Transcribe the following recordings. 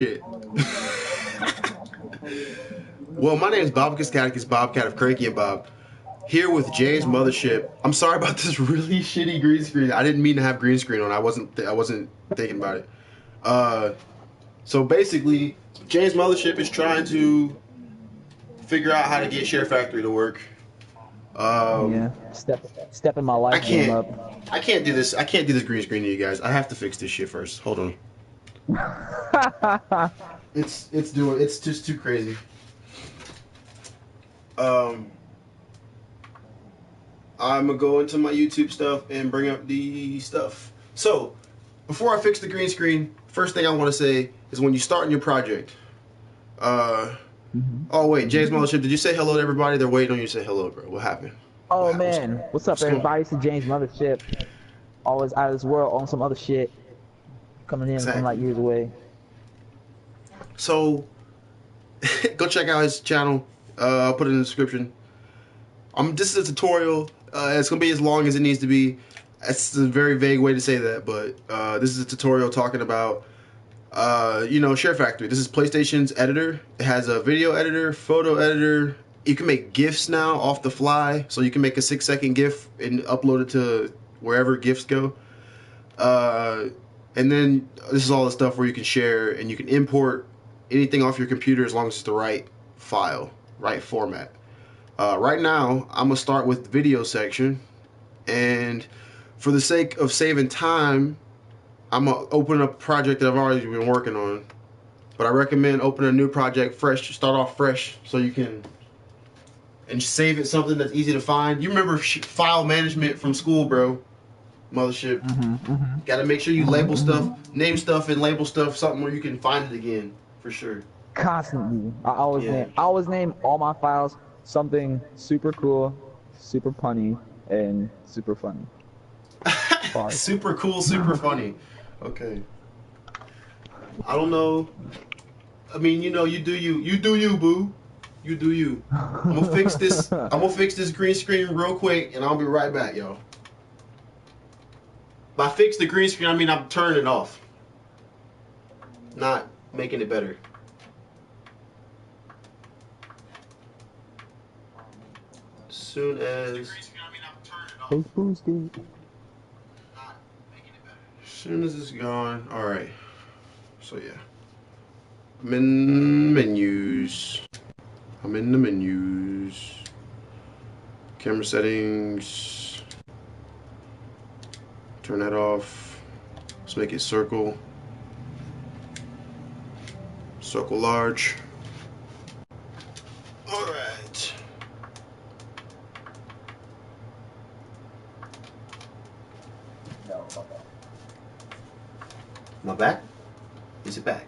Shit. Well, my name is Bob Cascaticus, Bobcat of Cranky and Bob. Here with James Mothership. I'm sorry about this really shitty green screen. I didn't mean to have green screen on. I wasn't thinking about it. So basically, James Mothership is trying to figure out how to get Sharefactory to work. Yeah, stepping my I life game can't. up. I can't do this. I can't do this green screen to you guys. I have to fix this shit first. Hold on. It's just too crazy. Um, I'm gonna go into my YouTube stuff and bring up the stuff. So, before I fix the green screen, first thing I want to say is when you start in your project. Oh wait, James Mothership, did you say hello to everybody? They're waiting on you to say hello, bro. What happened? Oh man, what's up, What's going on? everybody? It's the James Mothership. Always out of this world on some other shit. Coming in from like Exactly. years away. So, go check out his channel. I'll put it in the description. This is a tutorial. It's gonna be as long as it needs to be. That's a very vague way to say that, but this is a tutorial talking about, Sharefactory. This is PlayStation's editor. It has a video editor, photo editor. You can make GIFs now off the fly, so you can make a 6-second GIF and upload it to wherever GIFs go. And then this is all the stuff where you can share and you can import anything off your computer as long as it's the right file, right format. Right now, I'm gonna start with the video section, and for the sake of saving time, I'm gonna open up a project that I've already been working on. But I recommend opening a new project fresh, start off fresh, so you can and save it something that's easy to find. You remember file management from school, bro? Mothership. Got to make sure you label stuff, name stuff, and label stuff something where you can find it again for sure. Constantly, Yeah. I always name all my files something super cool, super punny, and super funny. Bars. Super cool, super funny. Okay. I don't know. I mean, you do you. You do you, boo. You do you. I'm gonna fix this. I'm gonna fix this green screen real quick, and I'll be right back, y'all. By fix the green screen, I mean I'm turning it off, not making it better. Soon as. Face boosted. As soon as it's gone. Alright. So yeah. I'm in menus. I'm in the menus. Camera settings. Turn that off. Let's make it circle. Circle large. Alright. Am I back? Is it back?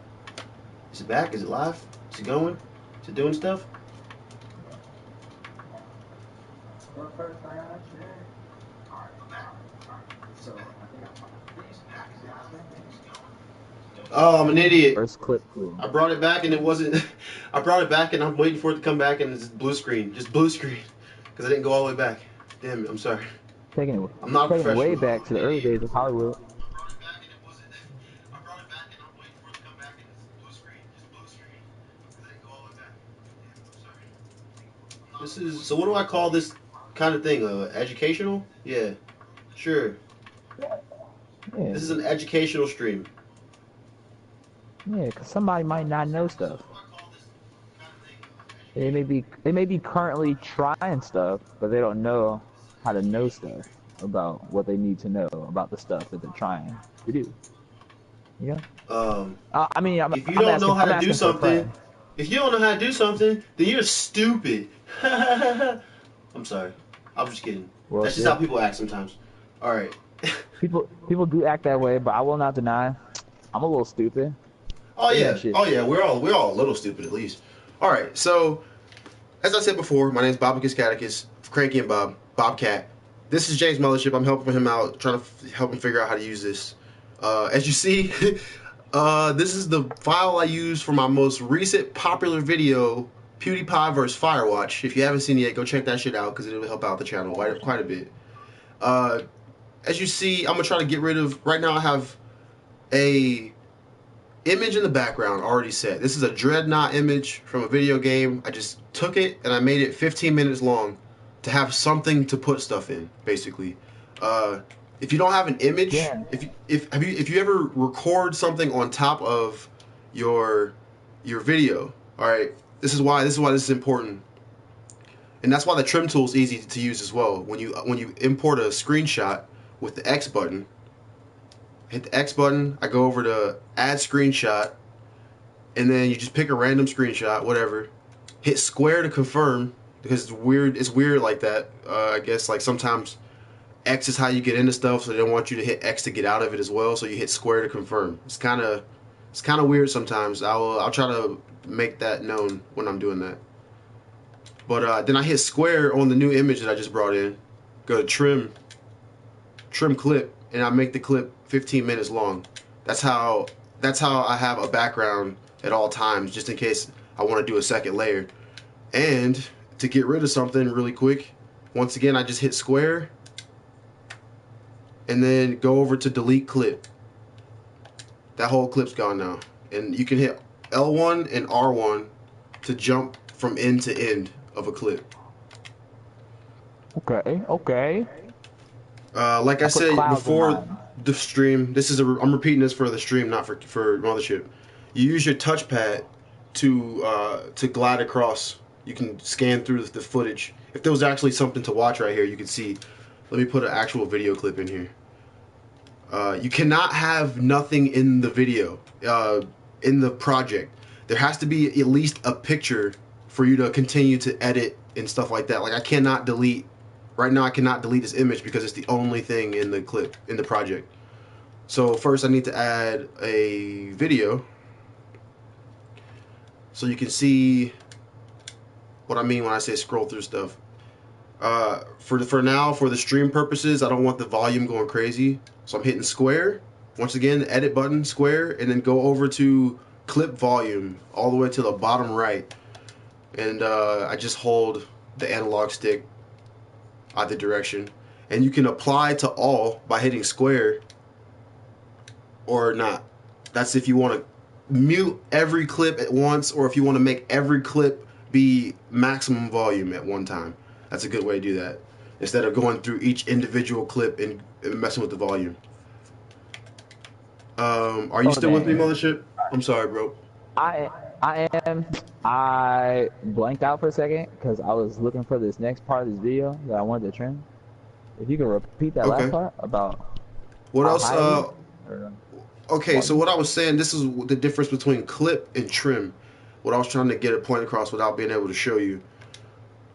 Is it back? Is it live? Is it going? Is it doing stuff? Oh, I'm an idiot. First clip cool. I brought it back and it wasn't. I brought it back and I'm waiting for it to come back and it's blue screen. Just blue screen. Because I didn't go all the way back. Damn it, I'm sorry. I'm not a Taking it way professional. back to the early days of Hollywood. This is, so what do I call this kind of thing? Educational? Yeah, sure. Yeah, This is an educational stream. yeah, because somebody might not know stuff. They may be currently trying stuff, but they don't know how to know stuff about what they need to know about the stuff that they're trying to do. Yeah. I mean, If you don't know how to do asking for a something, friend. if you don't know how to do something, then you're stupid. I'm sorry. I'm just kidding. Well, That's just yeah. how people act sometimes. All right. People do act that way, but I will not deny I'm a little stupid. Oh yeah. Shit. Oh yeah. We're all a little stupid at least. All right. So, as I said before, my name's Bobicus Catechus, Cranky and Bob, Bobcat. This is James Mothership. I'm helping him out, trying to help him figure out how to use this. As you see, this is the file I used for my most recent popular video, PewDiePie vs. Firewatch. If you haven't seen it yet, go check that shit out because it'll help out the channel quite a bit. As you see, I'm gonna try to get rid of. Right now, I have a Image in the background already set. This is a Dreadnought image from a video game. I just took it and I made it 15 minutes long to have something to put stuff in, basically. If you don't have an image, Yeah. if you ever record something on top of your video, all right, this is why this is important. And that's why the trim tool is easy to use as well. When you import a screenshot with the X button, hit the X button, I go over to add screenshot, and then you just pick a random screenshot, whatever. Hit square to confirm, because it's weird like that. I guess like sometimes X is how you get into stuff, so they don't want you to hit X to get out of it as well, so you hit square to confirm. It's kind of weird sometimes. I'll try to make that known when I'm doing that. But then I hit square on the new image that I just brought in. Go to trim clip, and I make the clip 15 minutes long. That's how I have a background at all times, just in case I want to do a second layer. And to get rid of something really quick, once again I just hit square, and then go over to delete clip. That whole clip's gone now. And you can hit L1 and R1 to jump from end to end of a clip. Okay. Like I said before the stream, I'm repeating this for the stream, not for Mothership. You use your touchpad to glide across. You can scan through the footage. If there was actually something to watch right here, you could see. Let me put an actual video clip in here. You cannot have nothing in the video, in the project. There has to be at least a picture for you to continue to edit and stuff like that. Like I cannot delete. Right now I cannot delete this image because it's the only thing in the clip, in the project. So first I need to add a video so you can see what I mean when I say scroll through stuff. For now, for the stream purposes, I don't want the volume going crazy. So I'm hitting square. Once again, the edit button, square, and then go over to clip volume all the way to the bottom right. And I just hold the analog stick either direction. And you can apply to all by hitting square or not. That's if you want to mute every clip at once, or if you want to make every clip be maximum volume at one time. That's a good way to do that, instead of going through each individual clip and messing with the volume. Are you still with me, Mothership? I'm sorry, bro. I am. I blanked out for a second because I was looking for this next part of this video that I wanted to trim. If you could repeat that last part about what else? Okay, so what I was saying, this is the difference between clip and trim. What I was trying to get a point across without being able to show you.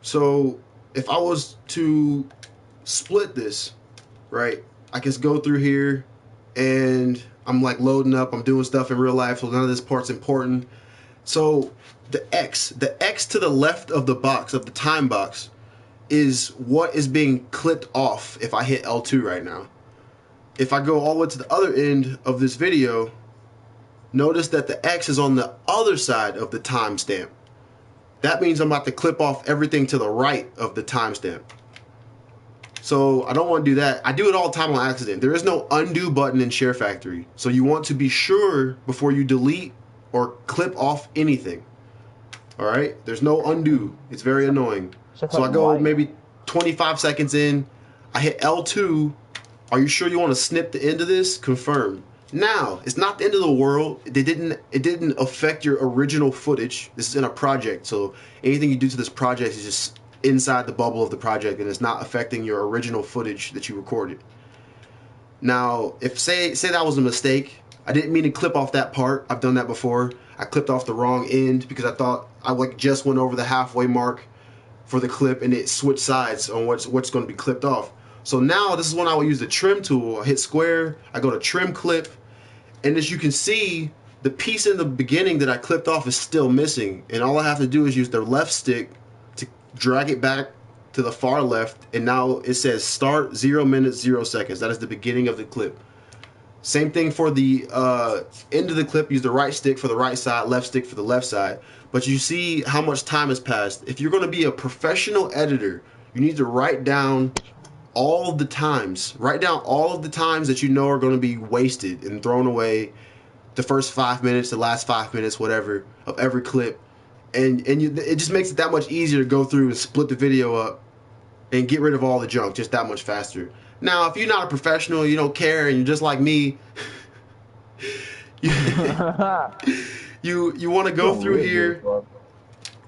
So if I was to split this, right, I can go through here and I'm like loading up, I'm doing stuff in real life, so none of this part's important. So the X to the left of the box, of the time box, is what is being clipped off if I hit L2 right now. If I go all the way to the other end of this video, notice that the X is on the other side of the timestamp. That means I'm about to clip off everything to the right of the timestamp. So I don't want to do that. I do it all the time on accident. There is no undo button in Sharefactory. So you want to be sure before you delete or clip off anything. All right? There's no undo. It's very annoying. So I go maybe 25 seconds in. I hit L2. Are you sure you want to snip the end of this? Confirm. Now, it's not the end of the world. It didn't affect your original footage. This is in a project, so anything you do to this project is just inside the bubble of the project, and it's not affecting your original footage that you recorded. Now, if say that was a mistake, I didn't mean to clip off that part. I've done that before. I clipped off the wrong end because I thought I just went over the halfway mark for the clip, and it switched sides on what's going to be clipped off. So now this is when I will use the trim tool. I hit square, I go to trim clip, and as you can see, the piece in the beginning that I clipped off is still missing, and all I have to do is use the left stick to drag it back to the far left, and now it says start 0 minutes 0 seconds. That is the beginning of the clip. Same thing for the end of the clip. Use the right stick for the right side, left stick for the left side. But you see how much time has passed. If you're going to be a professional editor, you need to write down all of the times. Write down all of the times that you know are going to be wasted and thrown away the first 5 minutes, the last 5 minutes, whatever, of every clip. And it just makes it that much easier to go through and split the video up and get rid of all the junk just that much faster. Now, if you're not a professional, you don't care, and you're just like me, you want to go through here.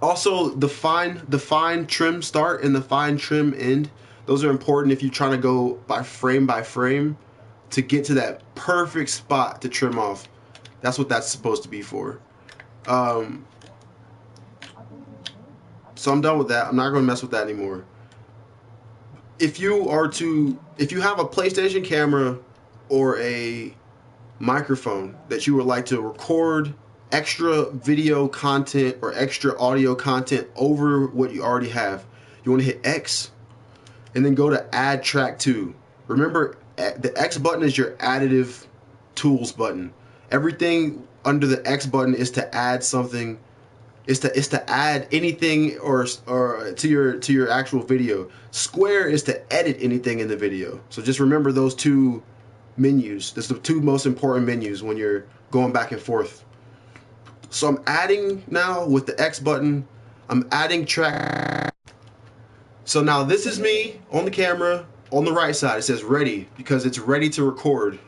Also, the fine trim start and the fine trim end, those are important if you're trying to go by frame to get to that perfect spot to trim off. That's what that's supposed to be for. So I'm done with that. I'm not going to mess with that anymore. If you have a PlayStation camera or a microphone that you would like to record extra video content or extra audio content over what you already have, you want to hit X and then go to add track to. Remember, the X button is your additive tools button. Everything under the X button is to add something, is to add anything or to your actual video. Square is to edit anything in the video. So just remember those two menus. That's the two most important menus when you're going back and forth. So I'm adding now with the X button, I'm adding track. So now this is me on the camera on the right side. It says ready because it's ready to record.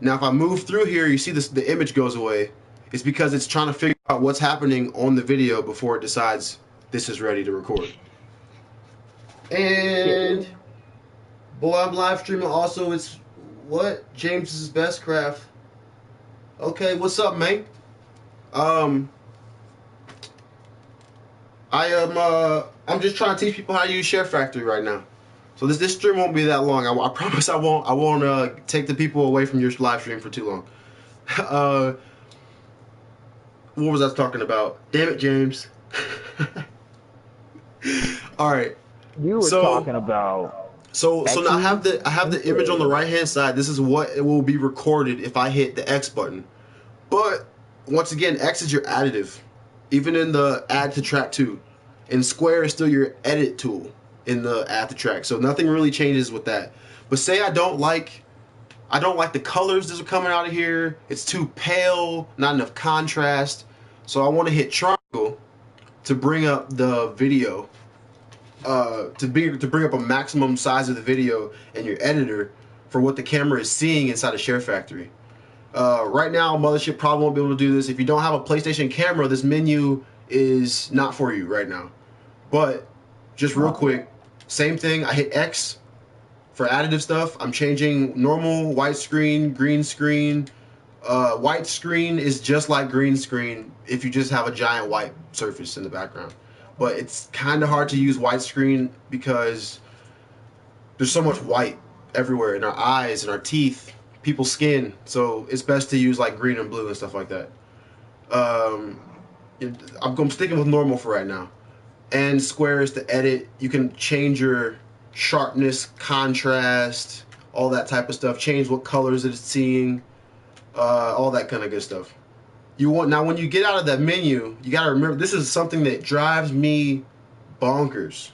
Now if I move through here, you see this, the image goes away. It's because it's trying to figure out what's happening on the video before it decides this is ready to record. And boy, I'm live streaming also. It's what? James's Best Craft. Okay, what's up, man? I'm just trying to teach people how to use Sharefactory right now. So this stream won't be that long. I promise I won't take the people away from your live stream for too long. What was I talking about? Damn it, James. All right. You were talking about. So now I have the image on the right hand side. This is what it will be recorded if I hit the X button. But once again, X is your additive, even in the add to track to, and square is still your edit tool in the add to track. So nothing really changes with that. But say I don't like the colors that are coming out of here. It's too pale, not enough contrast. So I want to hit triangle to bring up the video, to bring up a maximum size of the video in your editor for what the camera is seeing inside of Sharefactory. Right now, Mothership probably won't be able to do this. If you don't have a PlayStation camera, this menu is not for you right now. But just real quick, same thing. I hit X for additive stuff. I'm changing normal, white screen, green screen. White screen is just like green screen if you just have a giant white surface in the background. But it's kind of hard to use white screen because there's so much white everywhere in our eyes and our teeth, people's skin. So it's best to use like green and blue and stuff like that. I'm sticking with normal for right now. And square is to edit. You can change your sharpness, contrast, all that type of stuff. Change what colors it's seeing, all that kind of good stuff. Now when you get out of that menu, you got to remember this is something that drives me bonkers.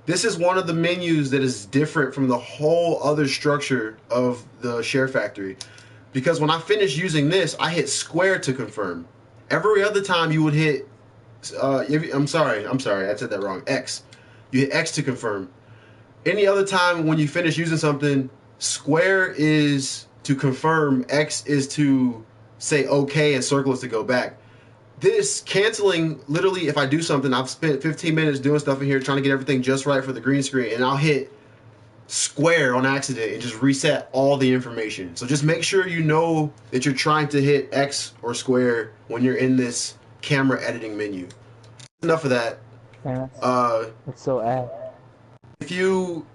This is one of the menus that is different from the whole other structure of the Sharefactory, because when I finish using this, I hit square to confirm. Every other time you would hit I'm sorry, I said that wrong. X. You hit X to confirm. Any other time when you finish using something, square is to confirm, X is to say okay, and circle is to go back. This canceling, literally, if I do something, I've spent 15 minutes doing stuff in here trying to get everything just right for the green screen, and I'll hit square on accident and just reset all the information. So just make sure you know that you're trying to hit X or square when you're in this camera editing menu. Enough of that. That's so ad. If you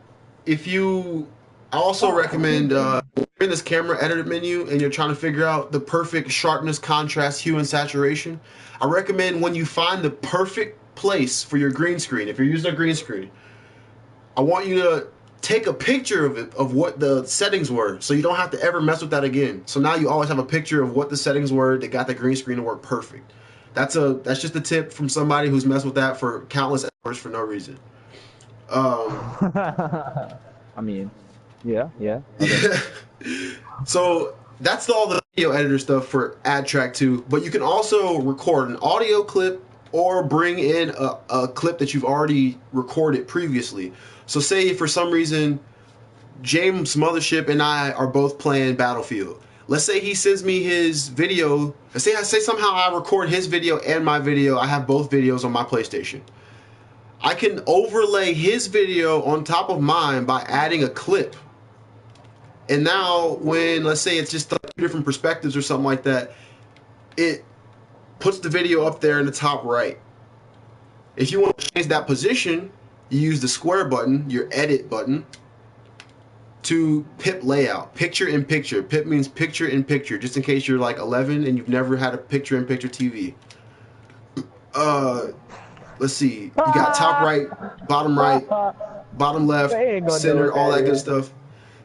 I also recommend in this camera editor menu and you're trying to figure out the perfect sharpness, contrast, hue, and saturation, I recommend when you find the perfect place for your green screen, if you're using a green screen, I want you to take a picture of it, of what the settings were, so you don't have to ever mess with that again. So now you always have a picture of what the settings were that got the green screen to work perfect. That's just a tip from somebody who's messed with that for countless hours for no reason. I mean, yeah. Okay. So that's all the video editor stuff for Add Track 2, but you can also record an audio clip or bring in a clip that you've already recorded previously. So say for some reason James Mothership and I are both playing Battlefield. Let's say he sends me his video. Say somehow I record his video and my video. I have both videos on my PlayStation. I can overlay his video on top of mine by adding a clip. And now when, let's say it's just two different perspectives or something like that, it puts the video up there in the top right. If you want to change that position, you use the square button, your edit button, to PIP layout, picture in picture. PIP means picture in picture, just in case you're like 11 and you've never had a picture in picture TV. Let's see. You got top right, bottom left, center, all that good stuff.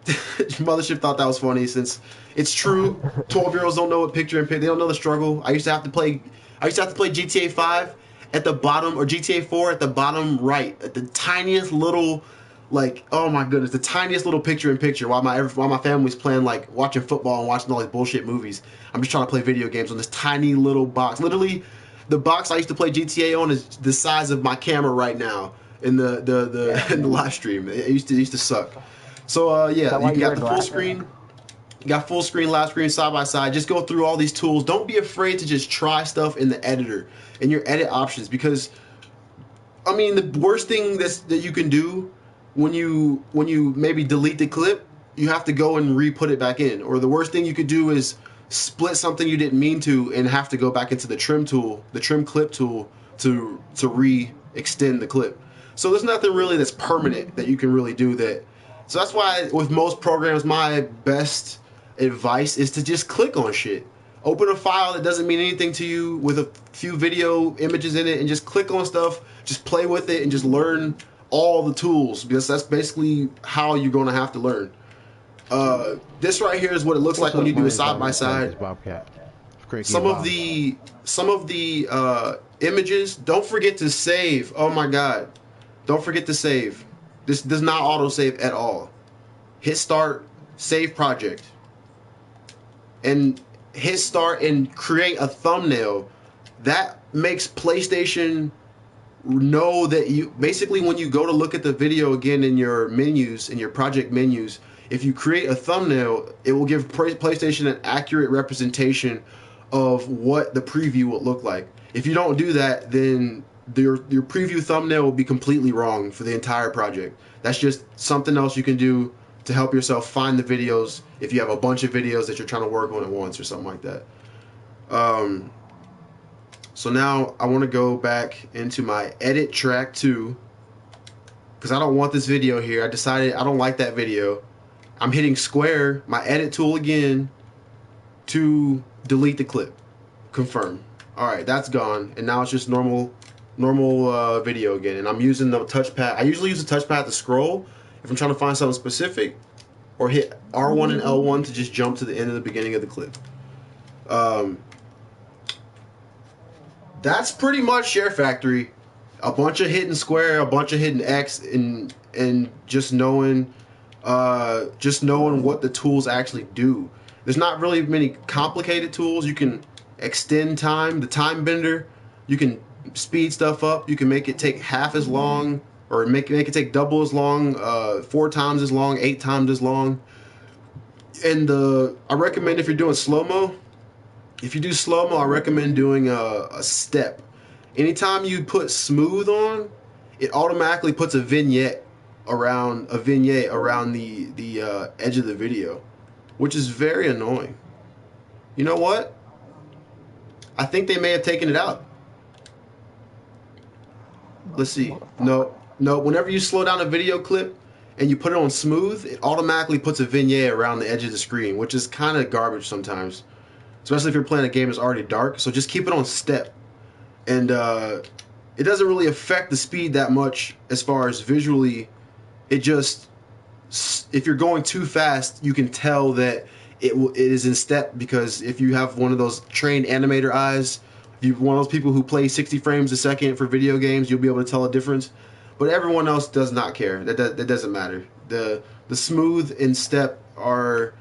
Mothership thought that was funny since it's true. 12-year-olds don't know what picture in picture. They don't know the struggle. I used to have to play GTA 5 at the bottom, or GTA 4 at the bottom right, at the tiniest little, like, oh my goodness, the tiniest little picture in picture while my family's playing, like watching football and watching all these bullshit movies. I'm just trying to play video games on this tiny little box. Literally, the box I used to play GTA on is the size of my camera right now in the in the live stream. It used to suck. So yeah, you got the full screen. You got full screen, lap screen, side by side. Just go through all these tools. Don't be afraid to just try stuff in the editor and your edit options, because I mean the worst thing that you can do when you maybe delete the clip, you have to go and re-put it back in. Or the worst thing you could do is split something you didn't mean to and have to go back into the trim tool, the trim clip tool, to re-extend the clip. So there's nothing really that's permanent that you can really do that. So that's why with most programs, my best advice is to just click on shit. Open a file that doesn't mean anything to you with a few video images in it and just click on stuff, just play with it and just learn all the tools, because that's basically how you're going to have to learn. This right here is what it looks like when you do it side by side. Some of the images, don't forget to save. Oh my God. Don't forget to save. This does not autosave at all. Hit start, save project. And hit start and create a thumbnail. That makes PlayStation know that you, basically when you go to look at the video again in your menus, in your project menus, if you create a thumbnail, it will give PlayStation an accurate representation of what the preview will look like. If you don't do that, then your preview thumbnail will be completely wrong for the entire project. That's just something else you can do to help yourself find the videos if you have a bunch of videos that you're trying to work on at once or something like that. So now I want to go back into my edit track 2, because I don't want this video here. I decided I don't like that video. I'm hitting square, my edit tool again, to delete the clip. Confirm. Alright, that's gone, and now it's just normal video again, and I'm using the touchpad. I usually use the touchpad to scroll if I'm trying to find something specific, or hit R1 and L1 to just jump to the end of the beginning of the clip. That's pretty much Sharefactory. A bunch of hitting square, a bunch of hitting X, and just knowing what the tools actually do. There's not really many complicated tools. You can extend time, the time bender. You can speed stuff up. You can make it take half as long, or make it take double as long, 4 times as long, 8 times as long. And I recommend, if you're doing slow-mo, if you do slow-mo, I recommend doing a step. Anytime you put smooth on, it automatically puts a vignette around the edge of the video, which is very annoying. You know what? I think they may have taken it out. Let's see. No. Whenever you slow down a video clip and you put it on smooth, it automatically puts a vignette around the edge of the screen, which is kind of garbage sometimes, especially if you're playing a game that's already dark. So just keep it on step, and it doesn't really affect the speed that much as far as visually. It just, if you're going too fast, you can tell that it is in step, because if you have one of those trained animator eyes, if you're one of those people who play 60 frames a second for video games, you'll be able to tell a difference. But everyone else does not care. That doesn't matter. The smooth and step are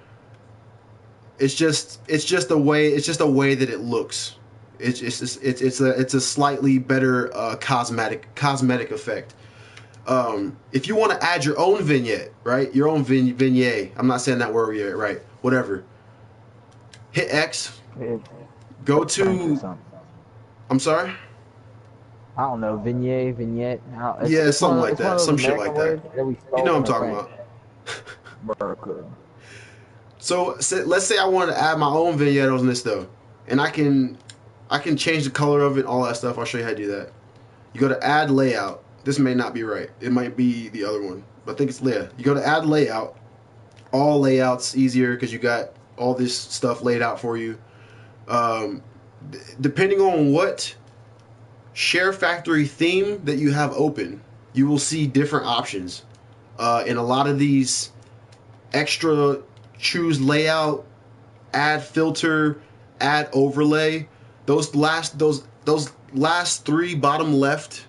It's just a way that it looks. It's a slightly better cosmetic effect. If you want to add your own vignette, right? Your own vignette. I'm not saying that word yet, right? Whatever. Hit X. Go to. I'm sorry. I don't know, vignette. Yeah, something like that. Some shit like that. You know what I'm talking about. So let's say I want to add my own vignette on this though, and I can change the color of it, all that stuff. I'll show you how to do that. You go to add layout. This may not be right. It might be the other one, but I think it's layout. You go to add layout. All layouts easier because you got all this stuff laid out for you. Depending on what Sharefactory theme that you have open, you will see different options. In a lot of these extra, choose layout, add filter, add overlay. Those last three bottom left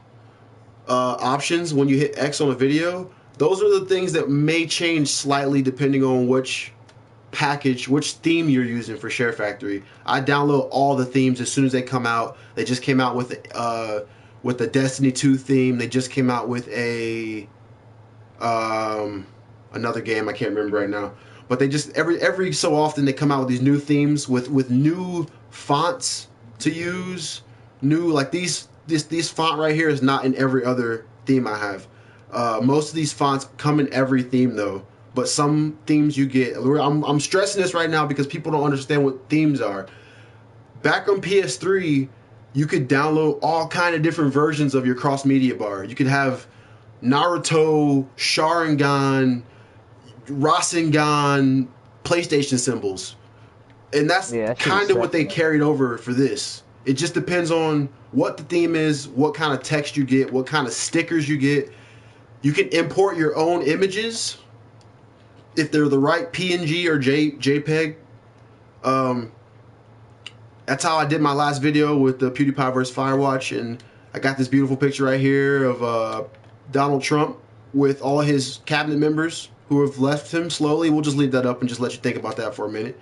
options when you hit X on a video, those are the things that may change slightly depending on which theme you're using for Sharefactory. I download all the themes as soon as they come out. They just came out with the Destiny 2 theme. They just came out with a another game I can't remember right now. But they just every so often they come out with these new themes with new fonts to use. New, like this font right here is not in every other theme I have. Most of these fonts come in every theme though. But some themes you get, I'm stressing this right now because people don't understand what themes are. Back on PS3, you could download all kind of different versions of your cross media bar. You could have Naruto, Sharingan, Rasengan, PlayStation symbols. And that's kind of what they carried over for this. It just depends on what the theme is, what kind of text you get, what kind of stickers you get. You can import your own images if they're the right PNG or JPEG. That's how I did my last video with the PewDiePie vs. Firewatch, and I got this beautiful picture right here of Donald Trump with all his cabinet members who have left him slowly. We'll just leave that up and just let you think about that for a minute.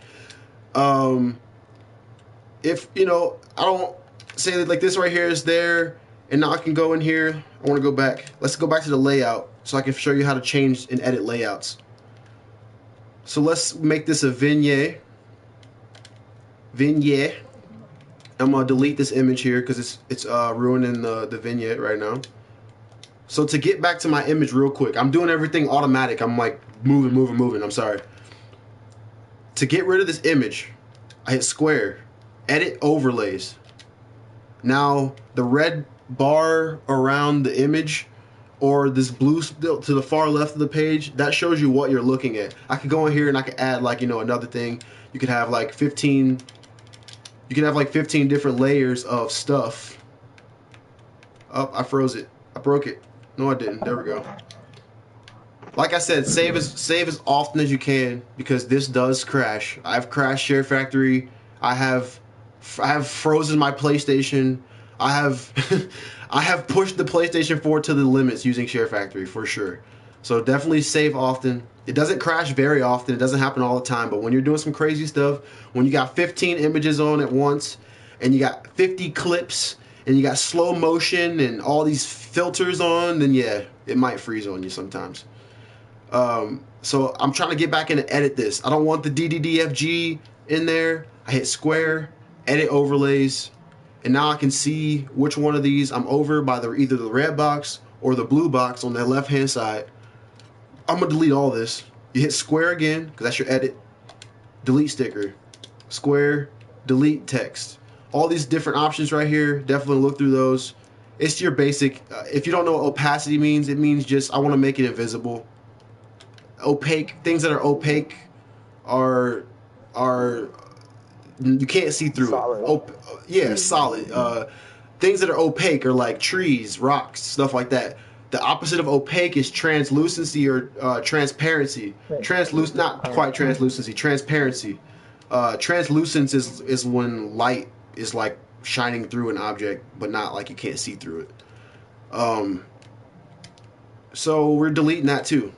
If, I don't say that like this right here is there, and now I can go in here. I want to go back. Let's go back to the layout so I can show you how to change and edit layouts. So let's make this a vignette. I'm gonna delete this image here because it's ruining the vignette right now. So to get back to my image real quick, I'm doing everything automatic. I'm like moving. I'm sorry. To get rid of this image, I hit square, edit overlays. Now the red bar around the image, or this blue to the far left of the page, that shows you what you're looking at. I could go in here and I could add like, another thing. You could have like 15 different layers of stuff. Oh, I froze it. I broke it. No, I didn't. There we go. Like I said, save as often as you can because this does crash. I've crashed Sharefactory. I have frozen my PlayStation. I have I have pushed the PlayStation 4 to the limits using Sharefactory for sure. So definitely save often. It doesn't crash very often. It doesn't happen all the time. But when you're doing some crazy stuff, when you got 15 images on at once, and you got 50 clips, and you got slow motion and all these filters on, then yeah, it might freeze on you sometimes. So I'm trying to get back in and edit this. I don't want the DDDFG in there. I hit square, edit overlays, and now I can see which one of these I'm over by either the red box or the blue box on the left hand side. I'm gonna delete all this. You hit square again because that's your edit. Delete sticker, square, delete text. All these different options right here, definitely look through those. It's your basic. If you don't know what opacity means, it means just I want to make it invisible. Opaque things that are opaque are you can't see through it. Solid. Things that are opaque are like trees, rocks, stuff like that. The opposite of opaque is translucency or transparency. Not quite translucency. Transparency. Translucence is when light is like shining through an object, but not like you can't see through it. So we're deleting that too.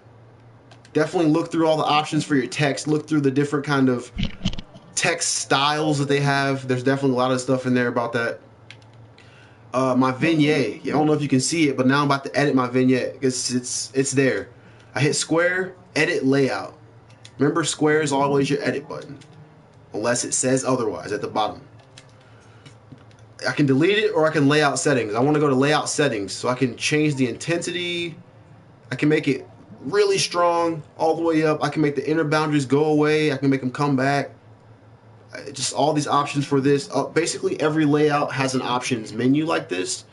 Definitely look through all the options for your text. Look through the different kind of text styles that they have. There's definitely a lot of stuff in there about that. My vignette. I don't know if you can see it, but now I'm about to edit my vignette. It's there. I hit square, edit layout. Remember, square is always your edit button, unless it says otherwise at the bottom. I can delete it or I can layout settings. I want to go to layout settings so I can change the intensity. I can make it really strong all the way up. I can make the inner boundaries go away. I can make them come back. Just all these options for this. Basically, every layout has an options menu like this.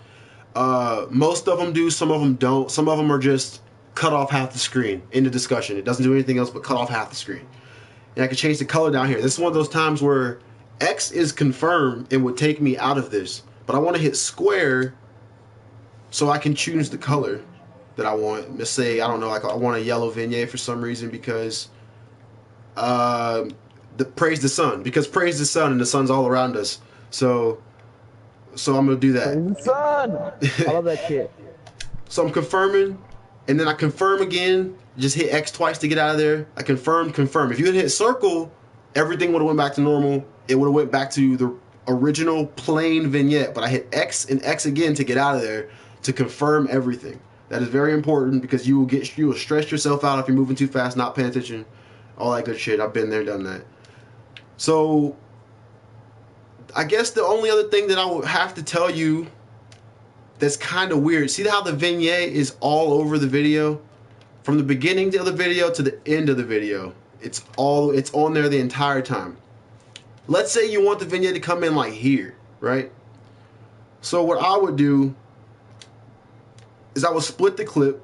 Most of them do, some of them don't. Some of them are just cut off half the screen in the discussion. It doesn't do anything else but cut off half the screen. And I can change the color down here. This is one of those times where X is confirmed and would take me out of this. But I want to hit square so I can choose the color that I want. Let's say, I don't know, like I want a yellow vignette for some reason because praise the sun. Because praise the sun and the sun's all around us. So I'm going to do that. Praise the sun! I love that shit. So I'm confirming, and then I confirm again. Just hit X twice to get out of there. I confirm. If you had hit circle, everything would have went back to normal. It would have went back to the original plain vignette, but I hit X and X again to get out of there to confirm everything. That is very important because you will stress yourself out if you're moving too fast, not paying attention, all that good shit. I've been there, done that. So I guess the only other thing that I would have to tell you that's kind of weird. See how the vignette is all over the video? From the beginning of the video to the end of the video. It's on there the entire time. Let's say you want the vignette to come in like here, right? So what I would do is I would split the clip,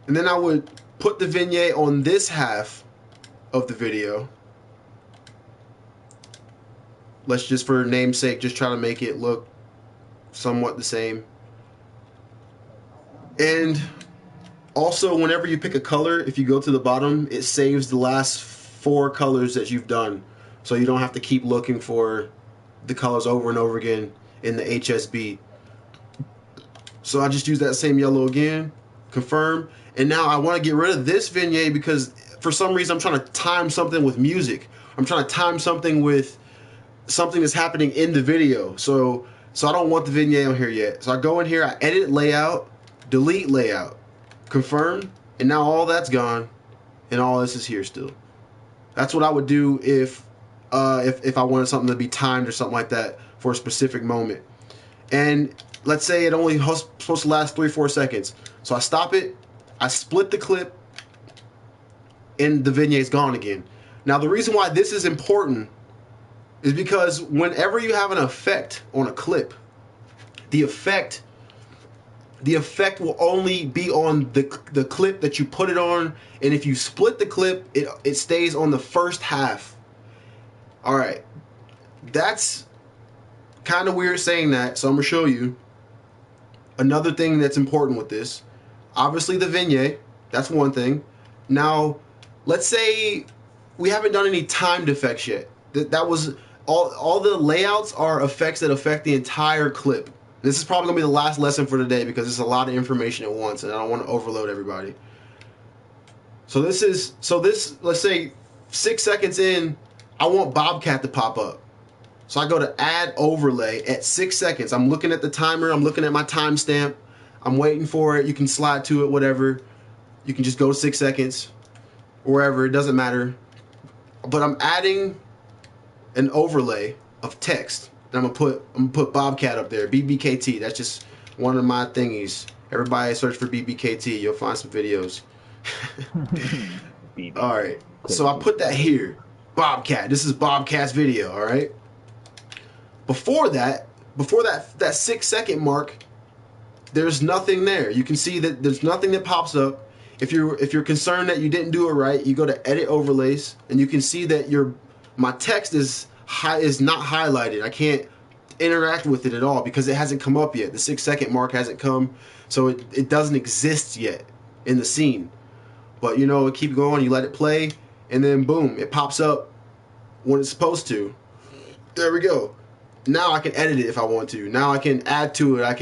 and then I would put the vignette on this half of the video. Let's just, for namesake, just try to make it look somewhat the same. And also, whenever you pick a color, if you go to the bottom, it saves the last 4 colors that you've done, so you don't have to keep looking for the colors over and over again in the HSB. So I just use that same yellow again, confirm, and now I want to get rid of this vignette because for some reason I'm trying to time something with music. I'm trying to time something with something that's happening in the video. So I don't want the vignette on here yet. So I go in here, I edit layout, delete layout, confirm, and now all that's gone, and all this is here still. That's what I would do if I wanted something to be timed or something like that for a specific moment. And let's say it only supposed to last 3-4 seconds. So I stop it, I split the clip, and the vignette's gone again. Now the reason why this is important is because whenever you have an effect on a clip, the effect will only be on the clip that you put it on, and if you split the clip, it stays on the first half. Alright, that's kind of weird saying that, so I'm going to show you another thing that's important with this. Obviously the vignette, that's one thing. Now, let's say we haven't done any timed effects yet. That was all the layouts are effects that affect the entire clip. This is probably going to be the last lesson for today because it's a lot of information at once and I don't want to overload everybody. So this, let's say 6 seconds in, I want Bobcat to pop up. So I go to add overlay at 6 seconds. I'm looking at the timer, I'm looking at my timestamp, I'm waiting for it. You can slide to it, whatever. You can just go 6 seconds, wherever, it doesn't matter. But I'm adding an overlay of text. I'm gonna put Bobcat up there, BBKT. That's just one of my thingies. Everybody search for BBKT. You'll find some videos. All right. So I put that here. Bobcat. This is Bobcat's video. All right. Before that 6 second mark, there's nothing there. You can see that there's nothing that pops up. If you're concerned that you didn't do it right, you go to edit overlays, and you can see that my text is not highlighted. I can't interact with it at all because it hasn't come up yet. The 6 second mark hasn't come, so it doesn't exist yet in the scene. But you know, keep going, you let it play, and then boom, it pops up when it's supposed to. There we go. Now I can edit it if I want to. Now I can add to it. I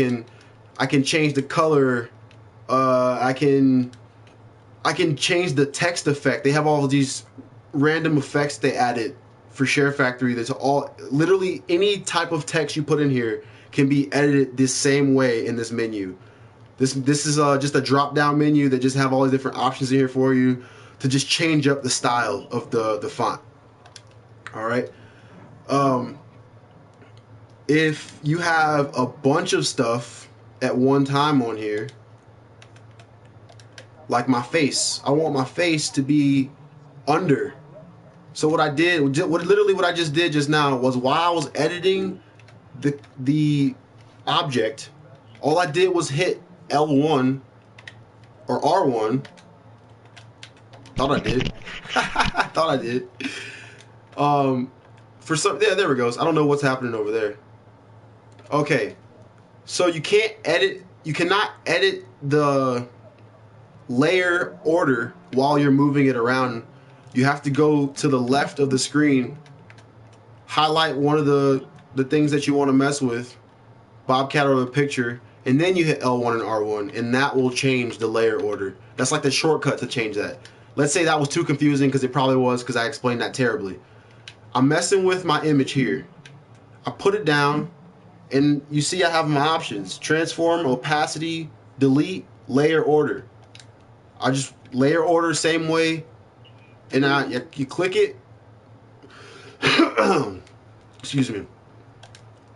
can change the color. I can change the text effect. They have all of these random effects they added for Sharefactory. That's all, literally any type of text you put in here can be edited this same way in this menu. This is just a drop down menu that just have all these different options in here for you to just change up the style of the font. All right. If you have a bunch of stuff at one time on here, like my face, I want my face to be under. So what I did, what I just did just now was, while I was editing the object, all I did was hit L1 or R1. Thought I did. Thought I did. For some, yeah, there it goes. I don't know what's happening over there. Okay, so you cannot edit the layer order while you're moving it around. You have to go to the left of the screen, highlight one of the things that you want to mess with, Bobcat or the picture, and then you hit L1 and R1, and that will change the layer order. That's like the shortcut to change that. Let's say that was too confusing, because it probably was, because I explained that terribly. I'm messing with my image here. I put it down, and you see I have my options: transform, opacity, delete, layer order. I just layer order same way, and you click it. Excuse me,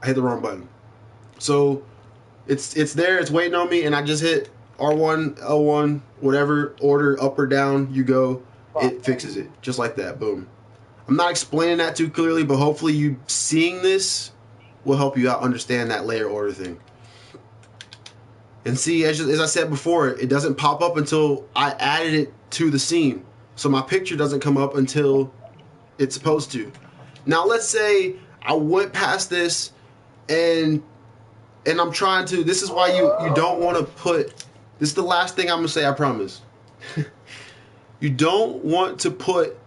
I hit the wrong button. So it's there, it's waiting on me, and I just hit R1, L1, whatever order, up or down you go, it fixes it just like that. Boom. I'm not explaining that too clearly, but hopefully you seeing this will help you out understand that layer order thing. And see, as I said before, it doesn't pop up until I added it to the scene. So my picture doesn't come up until it's supposed to. Now let's say I went past this and I'm trying to, this is why you don't want to put, this is the last thing I'm going to say, I promise. You don't want to put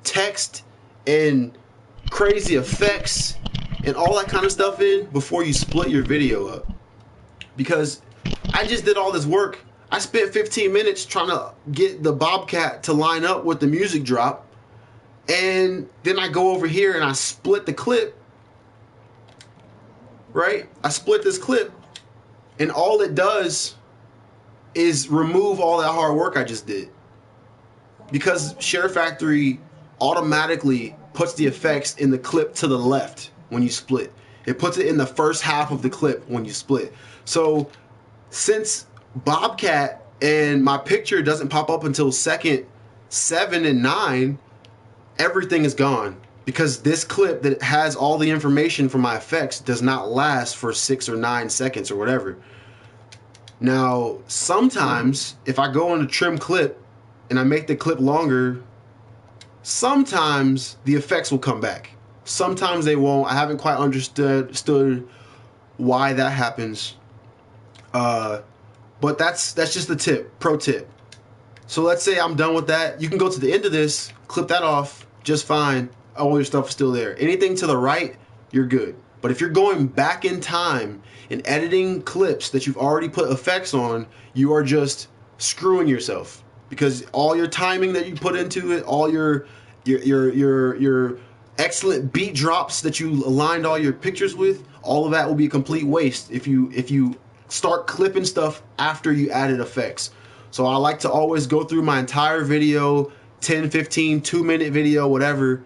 text and crazy effects and all that kind of stuff in before you split your video up. Because I just did all this work. I spent 15 minutes trying to get the Bobcat to line up with the music drop. And then I go over here and I split the clip. Right? I split this clip. And all it does is remove all that hard work I just did. Because Sharefactory automatically puts the effects in the clip to the left when you split. It puts it in the first half of the clip when you split. So since Bobcat and my picture doesn't pop up until second 7 and 9, everything is gone. Because this clip that has all the information for my effects does not last for 6 or 9 seconds or whatever. Now, sometimes if I go into trim clip and I make the clip longer, sometimes the effects will come back. Sometimes they won't. I haven't quite understood why that happens. But that's just the tip, pro tip. So let's say I'm done with that. You can go to the end of this, clip that off just fine. All your stuff is still there. Anything to the right, you're good. But if you're going back in time and editing clips that you've already put effects on, you are just screwing yourself. Because all your timing that you put into it, all your excellent beat drops that you aligned all your pictures with, all of that will be a complete waste if you start clipping stuff after you added effects. So I like to always go through my entire video, 10, 15, 2-minute video, whatever.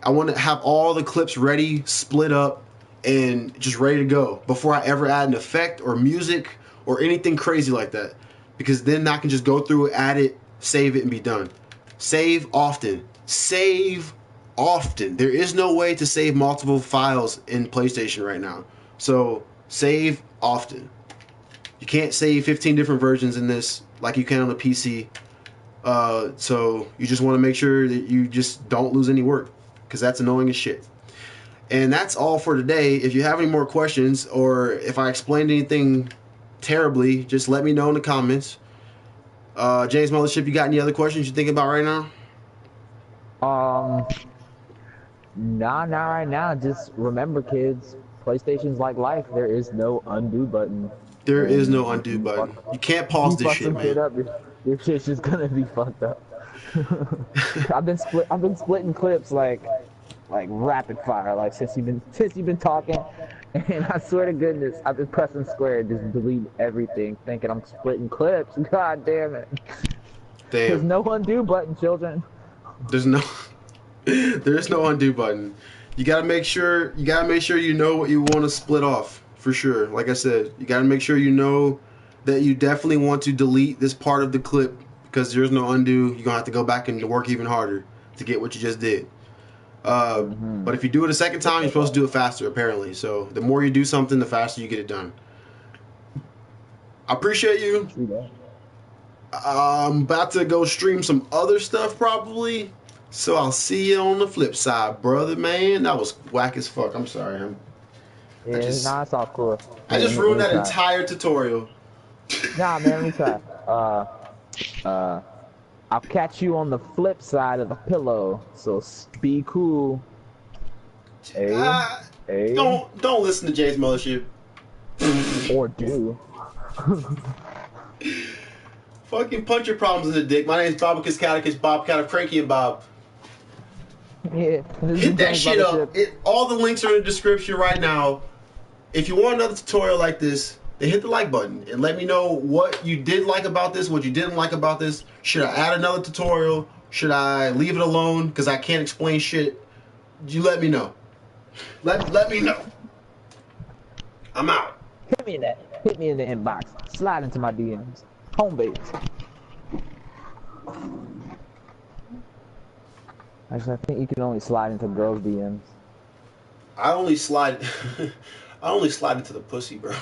I want to have all the clips ready, split up, and just ready to go before I ever add an effect or music or anything crazy like that. Because then I can just go through, add it, save it, and be done. Save often. Save often. There is no way to save multiple files in PlayStation right now. So save often. You can't save 15 different versions in this like you can on the PC. So you just want to make sure that you just don't lose any work, because that's annoying as shit. And that's all for today. If you have any more questions, or if I explained anything terribly, just let me know in the comments. James Mothership, you got any other questions you thinking about right now? Nah, not right now. Just remember, kids, PlayStation's like life. There is no undo button. There is no undo button. You can't pause this shit, man. Your shit's just gonna be fucked up. I've been splitting clips like rapid fire, like since you've been talking, and I swear to goodness, I've been pressing square, just delete everything, thinking I'm splitting clips. God damn it! Damn. There's no undo button, children. There's no undo button. You gotta make sure you know what you want to split off for sure. Like I said, you gotta make sure you know that you definitely want to delete this part of the clip because there's no undo. You're gonna have to go back and work even harder to get what you just did. But if you do it a second time, you're supposed to do it faster, apparently. So the more you do something, the faster you get it done. I appreciate you. I'm about to go stream some other stuff probably. So I'll see you on the flip side, brother, man. That was whack as fuck. I'm sorry. It's all cool. I just ruined that entire tutorial. Nah, man, let me try. I'll catch you on the flip side of the pillow. So be cool. Don't listen to Jay's mothership. Or do. Fucking punch your problems in the dick. My name's Bobicus Catechus, Bob Cat of Cranky and Bob. Yeah. Hit that shit up. All the links are in the description right now. If you want another tutorial like this, then hit the like button and let me know what you did like about this, what you didn't like about this. Should I add another tutorial? Should I leave it alone because I can't explain shit? You let me know. Let me know. I'm out. Hit me in the inbox. Slide into my DMs. Home base. Actually, I think you can only slide into girls' DMs. I only slide into the pussy, bro.